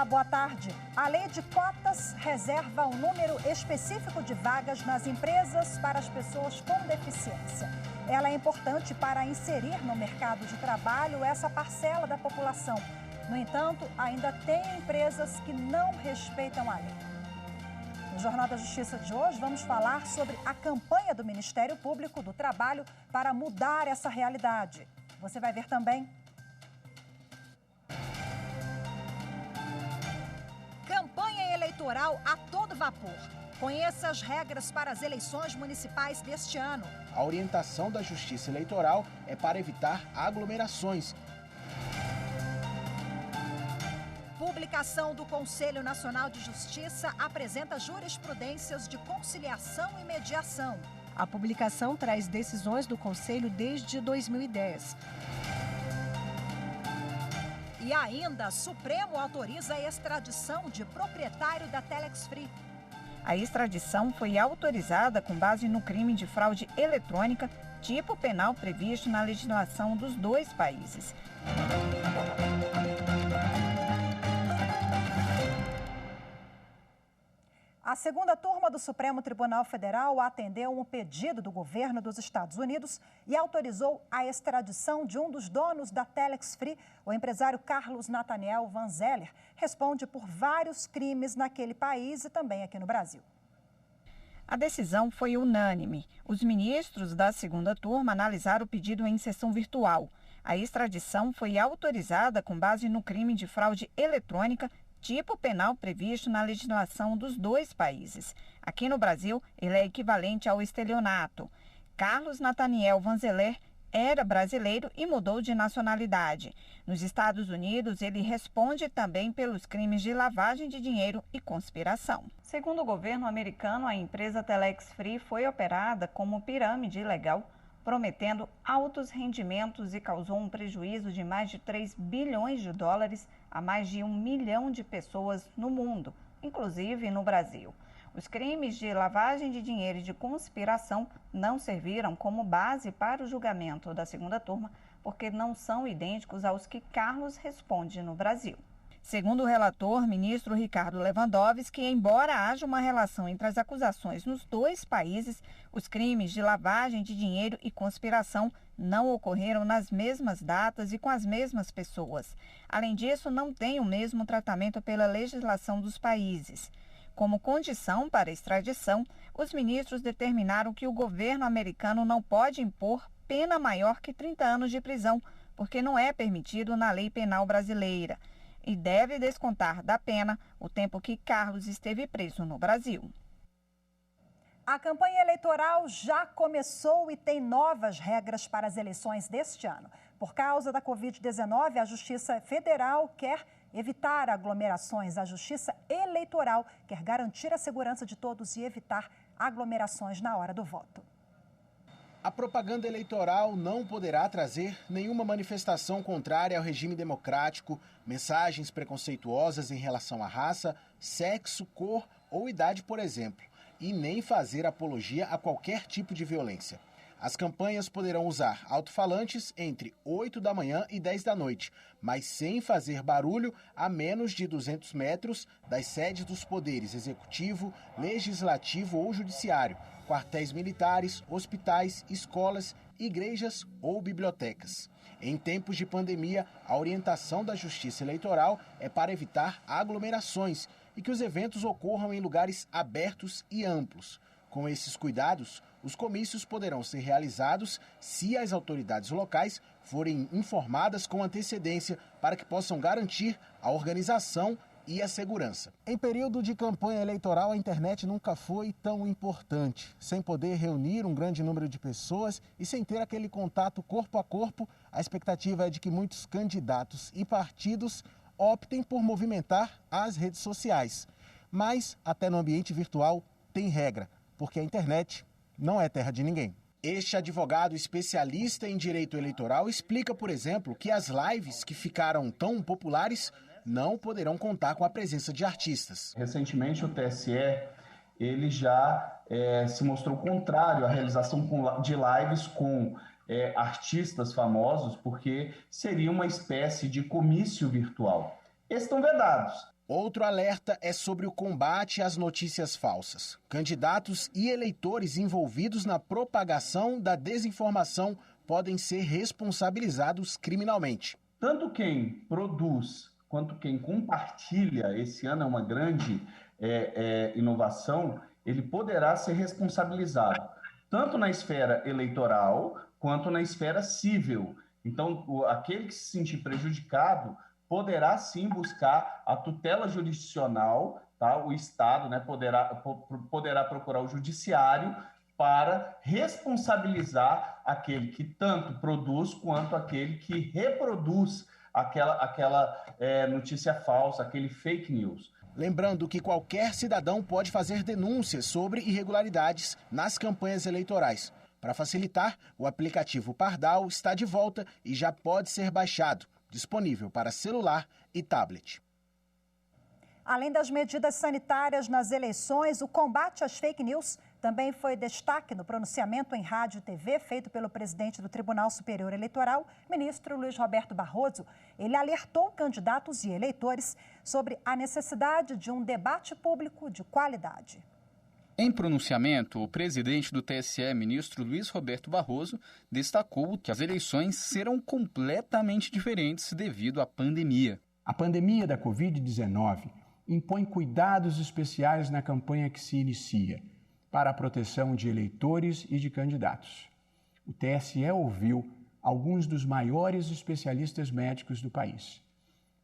Olá, boa tarde. A lei de cotas reserva um número específico de vagas nas empresas para as pessoas com deficiência. Ela é importante para inserir no mercado de trabalho essa parcela da população. No entanto, ainda tem empresas que não respeitam a lei. No Jornal da Justiça de hoje, vamos falar sobre a campanha do Ministério Público do Trabalho para mudar essa realidade. Você vai ver também. Campanha eleitoral a todo vapor. Conheça as regras para as eleições municipais deste ano. A orientação da Justiça Eleitoral é para evitar aglomerações. Publicação do Conselho Nacional de Justiça apresenta jurisprudências de conciliação e mediação. A publicação traz decisões do Conselho desde 2010. E ainda, Supremo autoriza a extradição de proprietário da Telex Free. A extradição foi autorizada com base no crime de fraude eletrônica, tipo penal previsto na legislação dos dois países. A segunda turma do Supremo Tribunal Federal atendeu um pedido do governo dos Estados Unidos e autorizou a extradição de um dos donos da Telex Free, o empresário Carlos Nathaniel Vanzeller. Responde por vários crimes naquele país e também aqui no Brasil. A decisão foi unânime. Os ministros da segunda turma analisaram o pedido em sessão virtual. A extradição foi autorizada com base no crime de fraude eletrônica, tipo penal previsto na legislação dos dois países. Aqui no Brasil, ele é equivalente ao estelionato. Carlos Nathaniel Vanzeller era brasileiro e mudou de nacionalidade. Nos Estados Unidos, ele responde também pelos crimes de lavagem de dinheiro e conspiração. Segundo o governo americano, a empresa Telex Free foi operada como pirâmide ilegal, prometendo altos rendimentos e causou um prejuízo de mais de 3 bilhões de dólares a mais de 1 milhão de pessoas no mundo, inclusive no Brasil. Os crimes de lavagem de dinheiro e de conspiração não serviram como base para o julgamento da segunda turma, porque não são idênticos aos que Carlos responde no Brasil. Segundo o relator, ministro Ricardo Lewandowski, embora haja uma relação entre as acusações nos dois países, os crimes de lavagem de dinheiro e conspiração não ocorreram nas mesmas datas e com as mesmas pessoas. Além disso, não tem o mesmo tratamento pela legislação dos países. Como condição para a extradição, os ministros determinaram que o governo americano não pode impor pena maior que 30 anos de prisão, porque não é permitido na lei penal brasileira, e deve descontar da pena o tempo que Carlos esteve preso no Brasil. A campanha eleitoral já começou e tem novas regras para as eleições deste ano. Por causa da Covid-19, a Justiça Federal quer evitar aglomerações. A Justiça Eleitoral quer garantir a segurança de todos e evitar aglomerações na hora do voto. A propaganda eleitoral não poderá trazer nenhuma manifestação contrária ao regime democrático, mensagens preconceituosas em relação à raça, sexo, cor ou idade, por exemplo, e nem fazer apologia a qualquer tipo de violência. As campanhas poderão usar alto-falantes entre 8 da manhã e 10 da noite, mas sem fazer barulho a menos de 200 metros das sedes dos poderes executivo, legislativo ou judiciário, quartéis militares, hospitais, escolas, igrejas ou bibliotecas. Em tempos de pandemia, a orientação da Justiça Eleitoral é para evitar aglomerações e que os eventos ocorram em lugares abertos e amplos. Com esses cuidados, os comícios poderão ser realizados se as autoridades locais forem informadas com antecedência para que possam garantir a organização e a segurança. Em período de campanha eleitoral, a internet nunca foi tão importante. Sem poder reunir um grande número de pessoas e sem ter aquele contato corpo a corpo, a expectativa é de que muitos candidatos e partidos optem por movimentar as redes sociais. Mas, até no ambiente virtual, tem regra, porque a internet não é terra de ninguém. Este advogado especialista em direito eleitoral explica, por exemplo, que as lives que ficaram tão populares não poderão contar com a presença de artistas. Recentemente, o TSE ele já se mostrou contrário à realização de lives com artistas famosos, porque seria uma espécie de comício virtual. Esses estão vedados. Outro alerta é sobre o combate às notícias falsas. Candidatos e eleitores envolvidos na propagação da desinformação podem ser responsabilizados criminalmente. Tanto quem produz quanto quem compartilha, esse ano é uma grande inovação, ele poderá ser responsabilizado, tanto na esfera eleitoral quanto na esfera civil. Então, aquele que se sentir prejudicado poderá sim buscar a tutela jurisdicional, tá? O Estado, né, poderá procurar o judiciário para responsabilizar aquele que tanto produz quanto aquele que reproduz aquela notícia falsa, aquele fake news. Lembrando que qualquer cidadão pode fazer denúncias sobre irregularidades nas campanhas eleitorais. Para facilitar, o aplicativo Pardal está de volta e já pode ser baixado, disponível para celular e tablet. Além das medidas sanitárias nas eleições, o combate às fake news também foi destaque no pronunciamento em rádio e TV feito pelo presidente do Tribunal Superior Eleitoral, ministro Luiz Roberto Barroso. Ele alertou candidatos e eleitores sobre a necessidade de um debate público de qualidade. Em pronunciamento, o presidente do TSE, ministro Luiz Roberto Barroso, destacou que as eleições serão completamente diferentes devido à pandemia. A pandemia da Covid-19 impõe cuidados especiais na campanha que se inicia para a proteção de eleitores e de candidatos. O TSE ouviu alguns dos maiores especialistas médicos do país.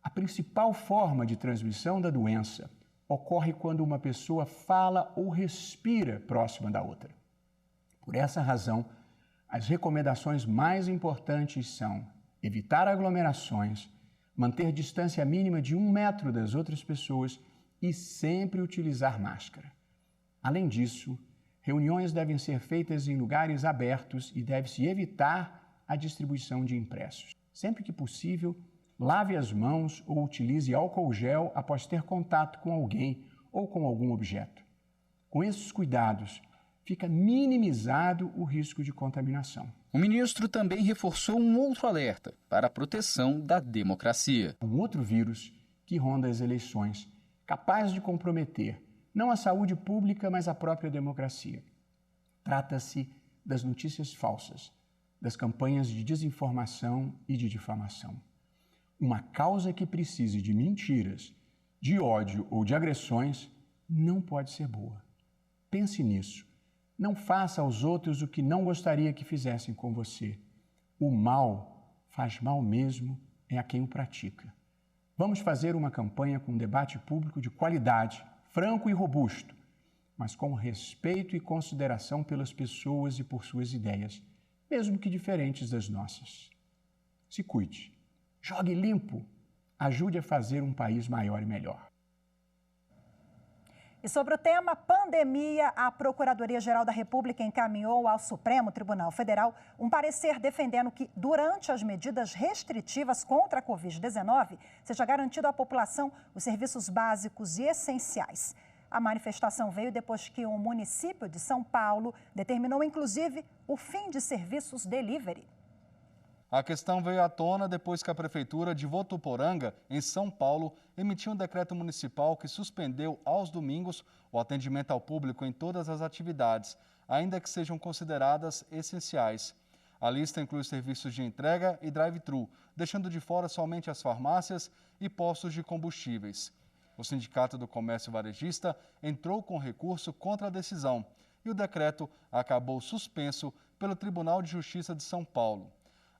A principal forma de transmissão da doença ocorre quando uma pessoa fala ou respira próxima da outra. Por essa razão, as recomendações mais importantes são evitar aglomerações, manter distância mínima de 1 metro das outras pessoas e sempre utilizar máscara. Além disso, reuniões devem ser feitas em lugares abertos e deve-se evitar a distribuição de impressos. Sempre que possível, lave as mãos ou utilize álcool gel após ter contato com alguém ou com algum objeto. Com esses cuidados, fica minimizado o risco de contaminação. O ministro também reforçou um outro alerta para a proteção da democracia. Um outro vírus que ronda as eleições, capaz de comprometer não a saúde pública, mas a própria democracia. Trata-se das notícias falsas, das campanhas de desinformação e de difamação. Uma causa que precise de mentiras, de ódio ou de agressões não pode ser boa. Pense nisso. Não faça aos outros o que não gostaria que fizessem com você. O mal faz mal mesmo é a quem o pratica. Vamos fazer uma campanha com um debate público de qualidade, franco e robusto, mas com respeito e consideração pelas pessoas e por suas ideias, mesmo que diferentes das nossas. Se cuide. Jogue limpo, ajude a fazer um país maior e melhor. E sobre o tema pandemia, a Procuradoria-Geral da República encaminhou ao Supremo Tribunal Federal um parecer defendendo que, durante as medidas restritivas contra a Covid-19, seja garantido à população os serviços básicos e essenciais. A manifestação veio depois que o município de São Paulo determinou, inclusive, o fim de serviços delivery. A questão veio à tona depois que a Prefeitura de Votuporanga, em São Paulo, emitiu um decreto municipal que suspendeu aos domingos o atendimento ao público em todas as atividades, ainda que sejam consideradas essenciais. A lista inclui serviços de entrega e drive-thru, deixando de fora somente as farmácias e postos de combustíveis. O Sindicato do Comércio Varejista entrou com recurso contra a decisão e o decreto acabou suspenso pelo Tribunal de Justiça de São Paulo.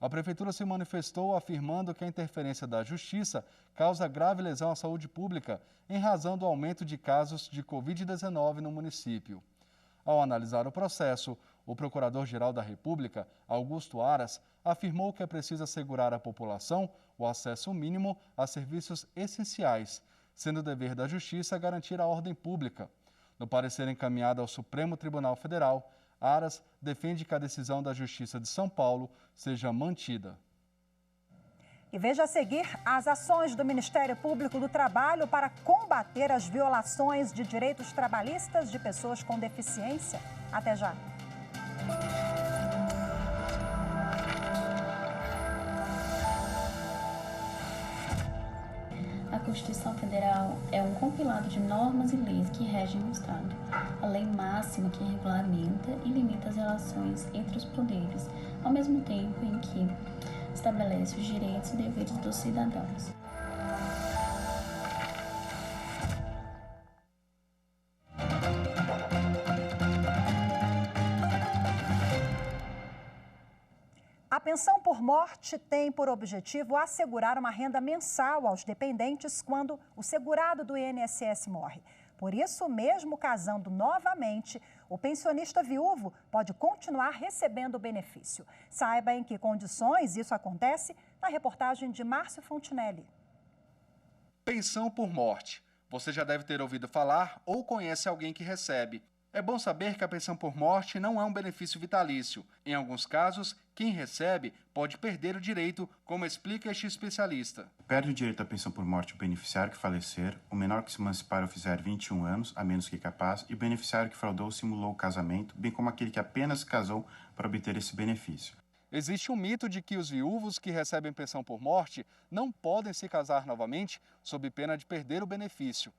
A Prefeitura se manifestou afirmando que a interferência da Justiça causa grave lesão à saúde pública em razão do aumento de casos de Covid-19 no município. Ao analisar o processo, o Procurador-Geral da República, Augusto Aras, afirmou que é preciso assegurar à população o acesso mínimo a serviços essenciais, sendo dever da Justiça garantir a ordem pública. No parecer encaminhado ao Supremo Tribunal Federal, Aras defende que a decisão da Justiça de São Paulo seja mantida. E veja a seguir as ações do Ministério Público do Trabalho para combater as violações de direitos trabalhistas de pessoas com deficiência. Até já. A Constituição Federal é um compilado de normas e leis que regem o Estado. A lei máxima que regulamenta e limita as relações entre os poderes, ao mesmo tempo em que estabelece os direitos e deveres dos cidadãos. A pensão por morte tem por objetivo assegurar uma renda mensal aos dependentes quando o segurado do INSS morre. Por isso, mesmo casando novamente, o pensionista viúvo pode continuar recebendo o benefício. Saiba em que condições isso acontece na reportagem de Márcio Fontinelli. Pensão por morte. Você já deve ter ouvido falar ou conhece alguém que recebe. É bom saber que a pensão por morte não é um benefício vitalício. Em alguns casos, quem recebe pode perder o direito, como explica este especialista. Perde o direito à pensão por morte o beneficiário que falecer, o menor que se emancipar ou fizer 21 anos, a menos que capaz, e o beneficiário que fraudou ou simulou o casamento, bem como aquele que apenas se casou para obter esse benefício. Existe um mito de que os viúvos que recebem pensão por morte não podem se casar novamente sob pena de perder o benefício.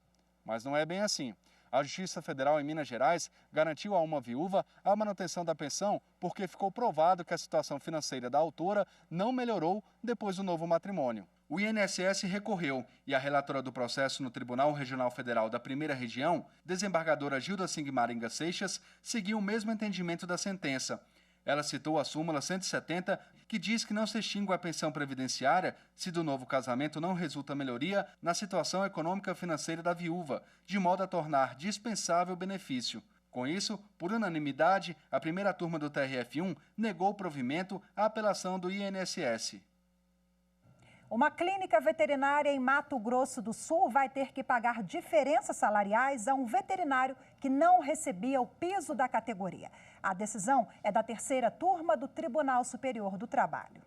Mas não é bem assim. A Justiça Federal em Minas Gerais garantiu a uma viúva a manutenção da pensão porque ficou provado que a situação financeira da autora não melhorou depois do novo matrimônio. O INSS recorreu e a relatora do processo no Tribunal Regional Federal da Primeira Região, desembargadora Gilda Singmaringa Seixas, seguiu o mesmo entendimento da sentença. Ela citou a súmula 170, que diz que não se extingue a pensão previdenciária se do novo casamento não resulta melhoria na situação econômica financeira da viúva, de modo a tornar dispensável o benefício. Com isso, por unanimidade, a primeira turma do TRF1 negou o provimento à apelação do INSS. Uma clínica veterinária em Mato Grosso do Sul vai ter que pagar diferenças salariais a um veterinário que não recebia o piso da categoria. A decisão é da terceira turma do Tribunal Superior do Trabalho.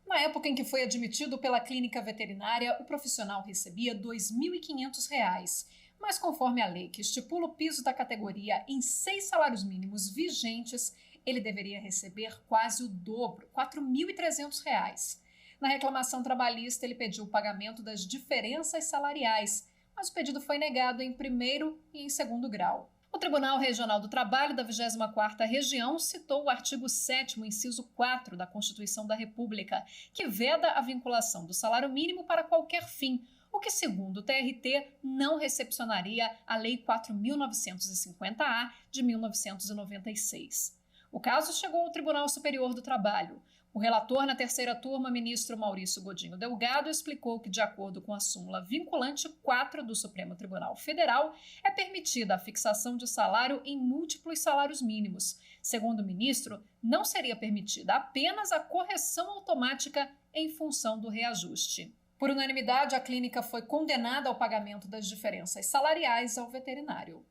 Na época em que foi admitido pela clínica veterinária, o profissional recebia R$ 2.500. Mas conforme a lei que estipula o piso da categoria em 6 salários mínimos vigentes, ele deveria receber quase o dobro, R$ 4.300. Na reclamação trabalhista, ele pediu o pagamento das diferenças salariais, mas o pedido foi negado em primeiro e em segundo grau. O Tribunal Regional do Trabalho da 24ª Região citou o artigo 7º, inciso 4 da Constituição da República, que veda a vinculação do salário mínimo para qualquer fim, o que, segundo o TRT, não recepcionaria a Lei 4.950-A de 1996. O caso chegou ao Tribunal Superior do Trabalho. O relator na terceira turma, ministro Maurício Godinho Delgado, explicou que, de acordo com a súmula vinculante 4 do Supremo Tribunal Federal, é permitida a fixação de salário em múltiplos salários mínimos. Segundo o ministro, não seria permitida apenas a correção automática em função do reajuste. Por unanimidade, a clínica foi condenada ao pagamento das diferenças salariais ao veterinário.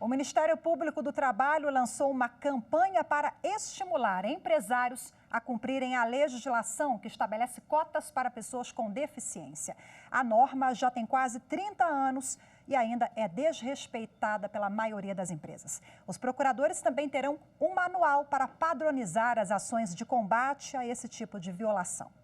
O Ministério Público do Trabalho lançou uma campanha para estimular empresários a cumprirem a legislação que estabelece cotas para pessoas com deficiência. A norma já tem quase 30 anos e ainda é desrespeitada pela maioria das empresas. Os procuradores também terão um manual para padronizar as ações de combate a esse tipo de violação.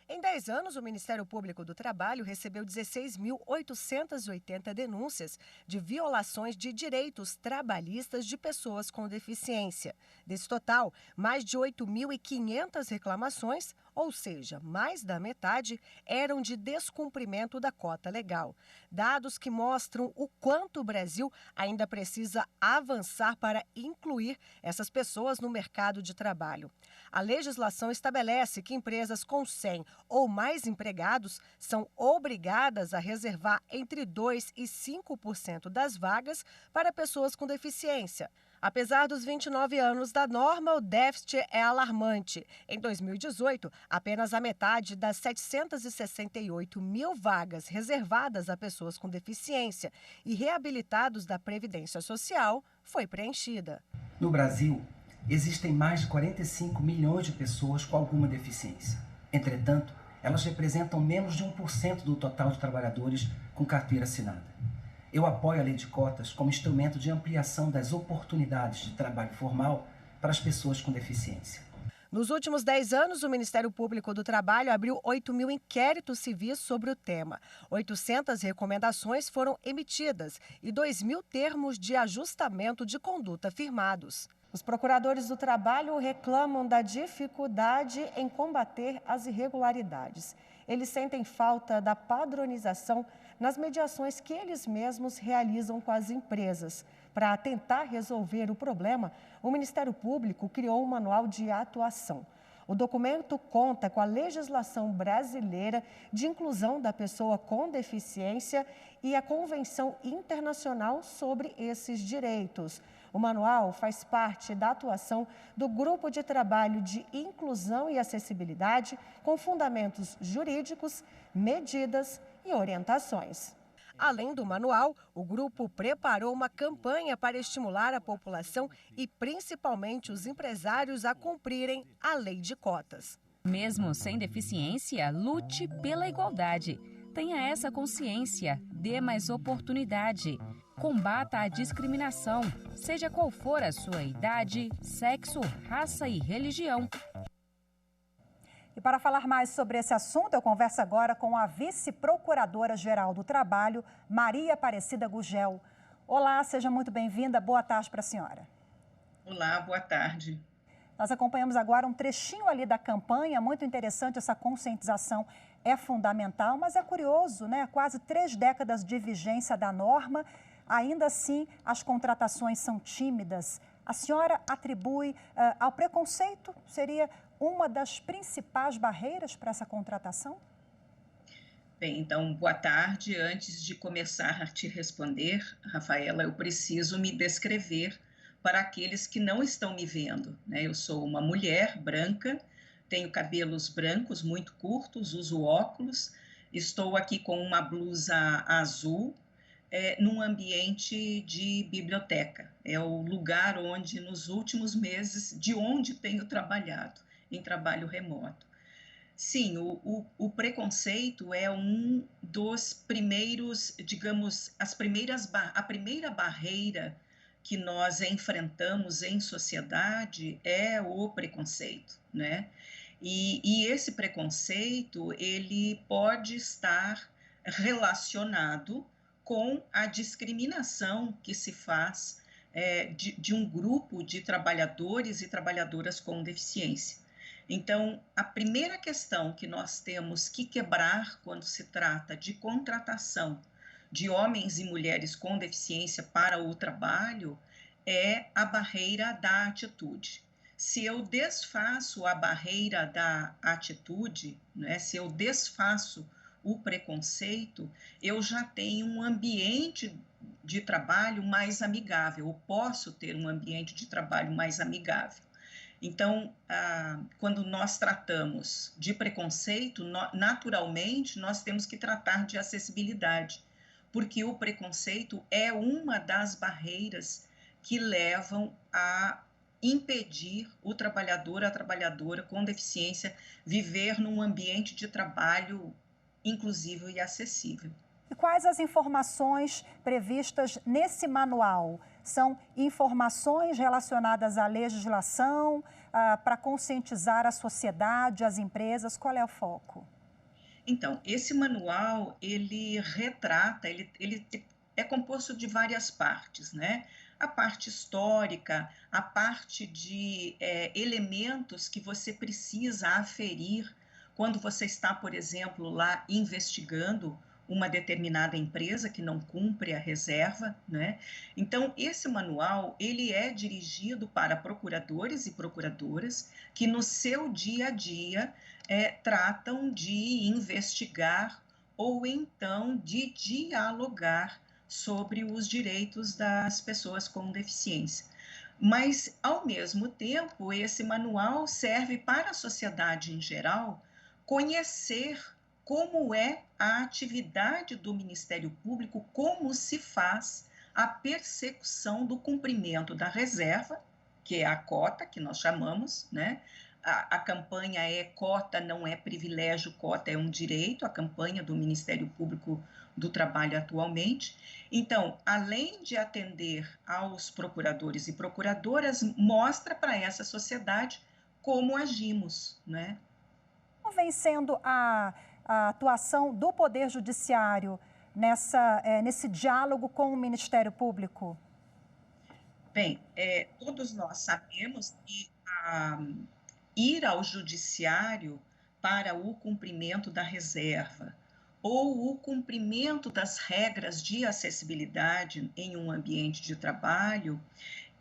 Em 10 anos, o Ministério Público do Trabalho recebeu 16.880 denúncias de violações de direitos trabalhistas de pessoas com deficiência. Desse total, mais de 8.500 reclamações, ou seja, mais da metade, eram de descumprimento da cota legal. Dados que mostram o quanto o Brasil ainda precisa avançar para incluir essas pessoas no mercado de trabalho. A legislação estabelece que empresas com 100 ou mais empregados são obrigadas a reservar entre 2% e 5% das vagas para pessoas com deficiência. Apesar dos 29 anos da norma, o déficit é alarmante. Em 2018, apenas a metade das 768 mil vagas reservadas a pessoas com deficiência e reabilitados da Previdência Social foi preenchida. No Brasil, existem mais de 45 milhões de pessoas com alguma deficiência. Entretanto, elas representam menos de 1% do total de trabalhadores com carteira assinada. Eu apoio a lei de cotas como instrumento de ampliação das oportunidades de trabalho formal para as pessoas com deficiência. Nos últimos 10 anos, o Ministério Público do Trabalho abriu 8.000 inquéritos civis sobre o tema. 800 recomendações foram emitidas e 2.000 termos de ajustamento de conduta firmados. Os procuradores do trabalho reclamam da dificuldade em combater as irregularidades. Eles sentem falta da padronização nas mediações que eles mesmos realizam com as empresas. Para tentar resolver o problema, o Ministério Público criou um manual de atuação. O documento conta com a legislação brasileira de inclusão da pessoa com deficiência e a Convenção Internacional sobre esses direitos. O manual faz parte da atuação do Grupo de Trabalho de Inclusão e Acessibilidade, com fundamentos jurídicos, medidas e orientações. Além do manual, o grupo preparou uma campanha para estimular a população e principalmente os empresários a cumprirem a lei de cotas. Mesmo sem deficiência, lute pela igualdade. Tenha essa consciência, dê mais oportunidade. Combata a discriminação, seja qual for a sua idade, sexo, raça e religião. E para falar mais sobre esse assunto, eu converso agora com a vice-procuradora-geral do Trabalho, Maria Aparecida Gugel. Olá, seja muito bem-vinda. Boa tarde para a senhora. Olá, boa tarde. Nós acompanhamos agora um trechinho ali da campanha, muito interessante, essa conscientização é fundamental, mas é curioso, né? Quase 3 décadas de vigência da norma, ainda assim as contratações são tímidas. A senhora atribui ao preconceito, seria uma das principais barreiras para essa contratação? Bem, então, boa tarde. Antes de começar a te responder, Rafaela, eu preciso me descrever para aqueles que não estão me vendo, né? Eu sou uma mulher branca, tenho cabelos brancos muito curtos, uso óculos, estou aqui com uma blusa azul, num ambiente de biblioteca. É o lugar onde, nos últimos meses, de onde tenho trabalhado, em trabalho remoto. Sim, o preconceito é um dos primeiros, digamos, a primeira barreira que nós enfrentamos em sociedade é o preconceito, né? E esse preconceito, ele pode estar relacionado com a discriminação que se faz de um grupo de trabalhadores e trabalhadoras com deficiência. Então, a primeira questão que nós temos que quebrar quando se trata de contratação de homens e mulheres com deficiência para o trabalho é a barreira da atitude. Se eu desfaço a barreira da atitude, né, se eu desfaço o preconceito, eu já tenho um ambiente de trabalho mais amigável, eu posso ter um ambiente de trabalho mais amigável. Então, quando nós tratamos de preconceito, naturalmente, nós temos que tratar de acessibilidade, porque o preconceito é uma das barreiras que levam a impedir o trabalhador, a trabalhadora com deficiência viver num ambiente de trabalho inclusivo e acessível. E quais as informações previstas nesse manual? São informações relacionadas à legislação, para conscientizar a sociedade, as empresas? Qual é o foco? Então, esse manual, ele retrata, ele é composto de várias partes, né? A parte histórica, a parte de elementos que você precisa aferir quando você está, por exemplo, lá investigando uma determinada empresa que não cumpre a reserva, né? Então, esse manual, ele é dirigido para procuradores e procuradoras que no seu dia a dia tratam de investigar ou então de dialogar sobre os direitos das pessoas com deficiência. Mas, ao mesmo tempo, esse manual serve para a sociedade em geral conhecer como é a atividade do Ministério Público, como se faz a persecução do cumprimento da reserva, que é a cota, que nós chamamos, né? A campanha é cota, não é privilégio, cota é um direito, a campanha do Ministério Público do Trabalho atualmente. Então, além de atender aos procuradores e procuradoras, mostra para essa sociedade como agimos, né? Como vem sendo a atuação do Poder Judiciário nesse diálogo com o Ministério Público? Bem, todos nós sabemos que ir ao Judiciário para o cumprimento da reserva ou o cumprimento das regras de acessibilidade em um ambiente de trabalho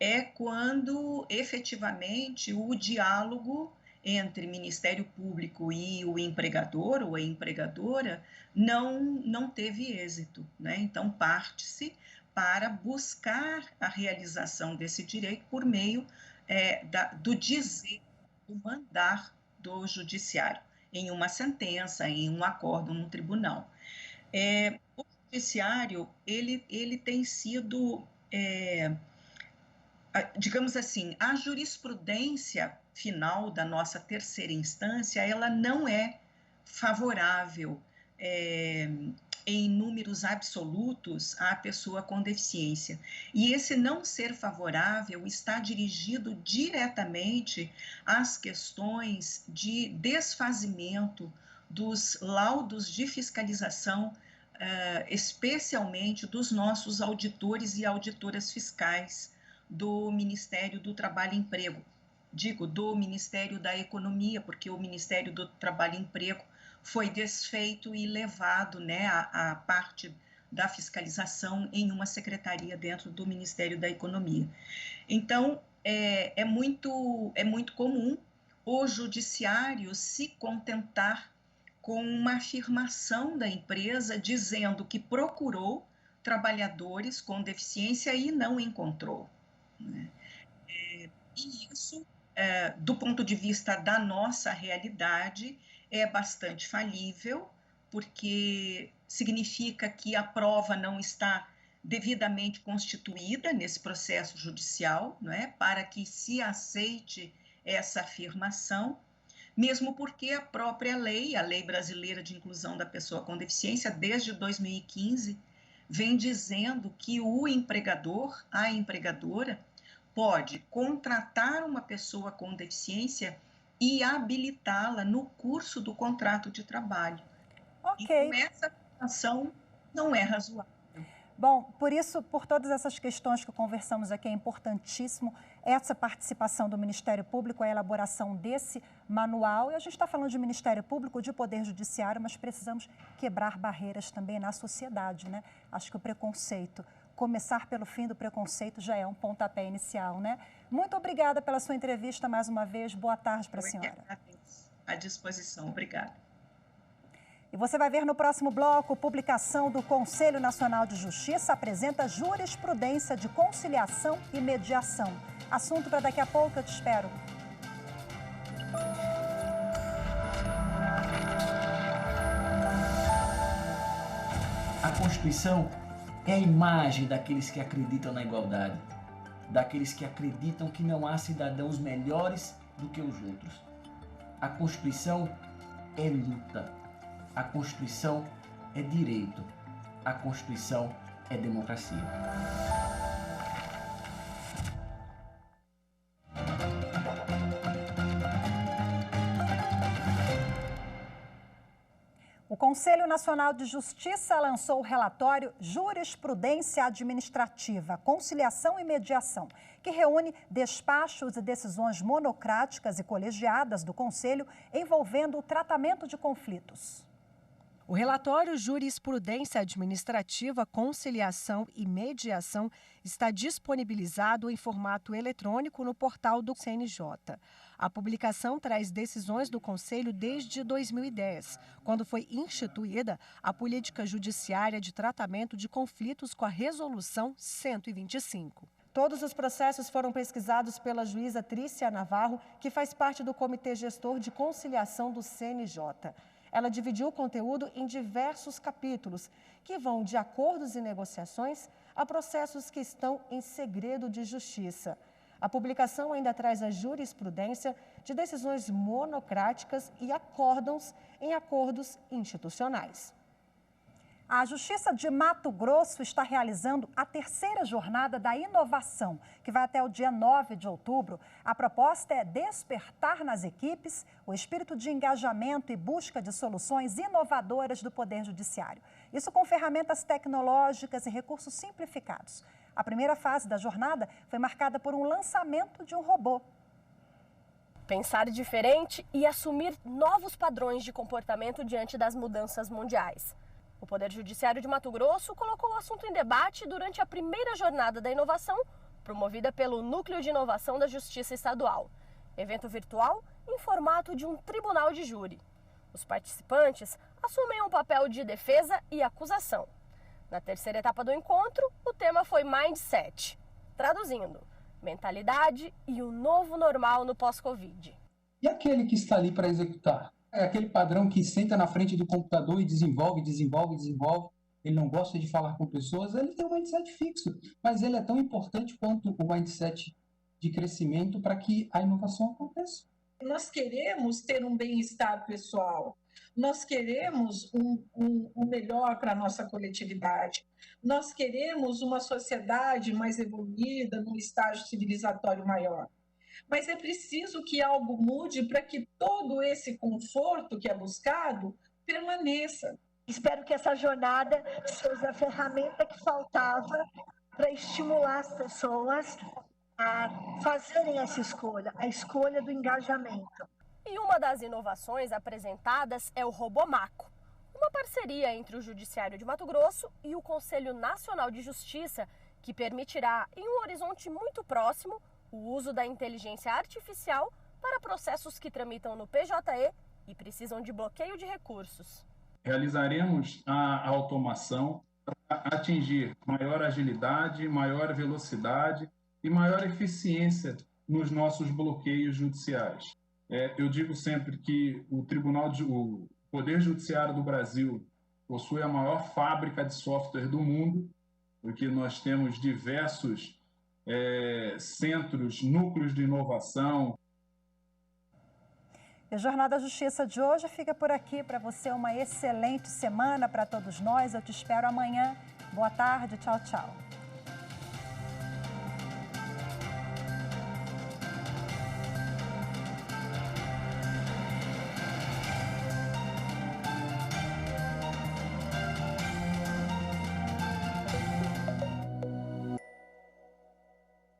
é quando efetivamente o diálogo entre Ministério Público e o empregador ou a empregadora não teve êxito, né? Então, parte-se para buscar a realização desse direito por meio do dizer, do mandar do judiciário, em uma sentença, em um acórdão no tribunal. O judiciário, ele tem sido, digamos assim, a jurisprudência final da nossa terceira instância, ela não é favorável em números absolutos à pessoa com deficiência. E esse não ser favorável está dirigido diretamente às questões de desfazimento dos laudos de fiscalização, especialmente dos nossos auditores e auditoras fiscais do Ministério do Trabalho e Emprego. Digo, do Ministério da Economia, porque o Ministério do Trabalho e Emprego foi desfeito e levado, né, a parte da fiscalização em uma secretaria dentro do Ministério da Economia. Então, é muito comum o judiciário se contentar com uma afirmação da empresa dizendo que procurou trabalhadores com deficiência e não encontrou, né? E isso, do ponto de vista da nossa realidade, é bastante falível, porque significa que a prova não está devidamente constituída nesse processo judicial, não é? Para que se aceite essa afirmação, mesmo porque a própria lei, a Lei Brasileira de Inclusão da Pessoa com Deficiência, desde 2015, vem dizendo que o empregador, a empregadora, pode contratar uma pessoa com deficiência e habilitá-la no curso do contrato de trabalho. Ok. Então, essa situação não é razoável. Bom, por todas essas questões que conversamos aqui, é importantíssimo essa participação do Ministério Público, a elaboração desse manual. E a gente está falando de Ministério Público, de Poder Judiciário, mas precisamos quebrar barreiras também na sociedade, né? Acho que o preconceito, começar pelo fim do preconceito já é um pontapé inicial, né? Muito obrigada pela sua entrevista mais uma vez. Boa tarde para a senhora. À disposição. Obrigada. E você vai ver no próximo bloco, publicação do Conselho Nacional de Justiça apresenta jurisprudência de conciliação e mediação. Assunto para daqui a pouco, eu te espero. A Constituição é a imagem daqueles que acreditam na igualdade, daqueles que acreditam que não há cidadãos melhores do que os outros. A Constituição é luta. A Constituição é direito. A Constituição é democracia. O Conselho Nacional de Justiça lançou o relatório Jurisprudência Administrativa, Conciliação e Mediação, que reúne despachos e decisões monocráticas e colegiadas do Conselho envolvendo o tratamento de conflitos. O relatório Jurisprudência Administrativa, Conciliação e Mediação está disponibilizado em formato eletrônico no portal do CNJ. A publicação traz decisões do Conselho desde 2010, quando foi instituída a Política Judiciária de Tratamento de Conflitos com a Resolução 125. Todos os processos foram pesquisados pela juíza Trícia Navarro, que faz parte do Comitê Gestor de Conciliação do CNJ. Ela dividiu o conteúdo em diversos capítulos, que vão de acordos e negociações a processos que estão em segredo de justiça. A publicação ainda traz a jurisprudência de decisões monocráticas e acórdãos em acordos institucionais. A Justiça de Mato Grosso está realizando a terceira jornada da inovação, que vai até o dia 9 de outubro. A proposta é despertar nas equipes o espírito de engajamento e busca de soluções inovadoras do Poder Judiciário. Isso com ferramentas tecnológicas e recursos simplificados. A primeira fase da jornada foi marcada por um lançamento de um robô. Pensar diferente e assumir novos padrões de comportamento diante das mudanças mundiais. O Poder Judiciário de Mato Grosso colocou o assunto em debate durante a primeira jornada da inovação, promovida pelo Núcleo de Inovação da Justiça Estadual. Evento virtual em formato de um tribunal de júri. Os participantes assumem um papel de defesa e acusação. Na terceira etapa do encontro, o tema foi Mindset. Traduzindo, mentalidade e o novo normal no pós-Covid. E aquele que está ali para executar? É aquele padrão que senta na frente do computador e desenvolve. Ele não gosta de falar com pessoas, ele tem um mindset fixo. Mas ele é tão importante quanto o mindset de crescimento para que a inovação aconteça. Nós queremos ter um bem-estar pessoal. Nós queremos um melhor para a nossa coletividade. Nós queremos uma sociedade mais evoluída, num estágio civilizatório maior. Mas é preciso que algo mude para que todo esse conforto que é buscado permaneça. Espero que essa jornada seja a ferramenta que faltava para estimular as pessoas a fazerem essa escolha, a escolha do engajamento. E uma das inovações apresentadas é o Robomaco, uma parceria entre o Judiciário de Mato Grosso e o Conselho Nacional de Justiça, que permitirá, em um horizonte muito próximo, o uso da inteligência artificial para processos que tramitam no PJE e precisam de bloqueio de recursos. Realizaremos a automação para atingir maior agilidade, maior velocidade e maior eficiência nos nossos bloqueios judiciais. Eu digo sempre que o Poder Judiciário do Brasil possui a maior fábrica de software do mundo, porque nós temos diversos centros, núcleos de inovação. E o Jornal da Justiça de hoje fica por aqui. Para você, uma excelente semana para todos nós. Eu te espero amanhã. Boa tarde, tchau, tchau.